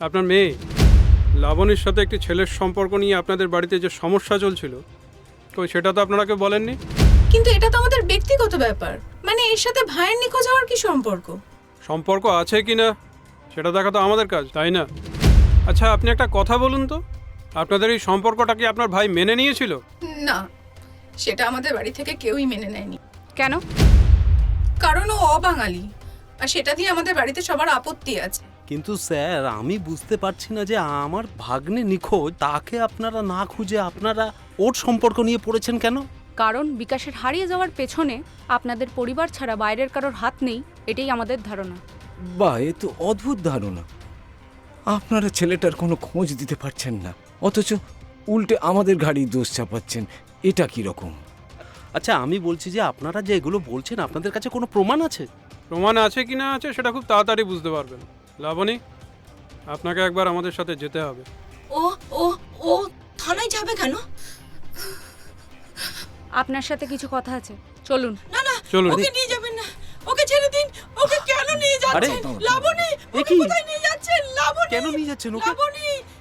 আপনার মেয়ে লাবণীর সাথে একটি ছেলের সম্পর্ক নিয়ে আপনাদের বাড়িতে যে সমস্যা চলছিল, তো সেটা তো আপনারা কেউ বলেননি। কিন্তু এটা তো আমাদের ব্যক্তিগত ব্যাপার, মানে এর সাথে ভাইয়ের নিখোঁজ হওয়ার কি সম্পর্ক? সম্পর্ক আছে কি না সেটা দেখা তো আমাদের কাজ, তাই না? আচ্ছা, আপনি একটা কথা বলুন তো, আপনাদের এই সম্পর্কটা কি আপনার ভাই মেনে নিয়েছিল? না, সেটা আমাদের বাড়ি থেকে কেউই মেনে নেয়নি। কেন? কারণ ও অবাঙালি, আর সেটা দিয়ে আমাদের বাড়িতে সবার আপত্তি আছে। কিন্তু স্যার, আমি বুঝতে পারছি না যে আমার ভাগ্নে নিখোঁজ, তাকে আপনারা না খুঁজে আপনারা ওর সম্পর্ক নিয়ে পড়েছেন কেন? কারণ বিকাশের হারিয়ে যাওয়ার পেছনে আপনাদের পরিবার ছাড়া বাইরের কারোর হাত নেই, এটাই আমাদের ধারণা। বাহ, এ তো অদ্ভুত ধারণা। আপনারা ছেলেটার কোনো খোঁজ দিতে পারছেন না, অথচ উল্টে আমাদের ঘাড়ি দোষ চাপাচ্ছেন। এটা কি রকম? আচ্ছা, আমি বলছি যে আপনারা যে এগুলো বলছেন, আপনাদের কাছে কোনো প্রমাণ আছে? প্রমাণ আছে কি না আছে সেটা খুব তাড়াতাড়ি বুঝতে পারবেন। লাবণী, আপনাকে একবার আমাদের সাথে যেতে হবে। ও ও ও থানায় যাবে কেন? আপনার সাথে কিছু কথা আছে, চলুন। না না, চলুন। ওকে নিয়ে যাবেন না, ওকে ছেড়ে দিন। ওকে কেন নিয়ে যাচ্ছেন? আরে, লাবণী, এ ওকে কি? কোথায় নিয়ে যাচ্ছেন? লাবণী, কেন নিয়ে যাচ্ছেন ওকে? লাবণী,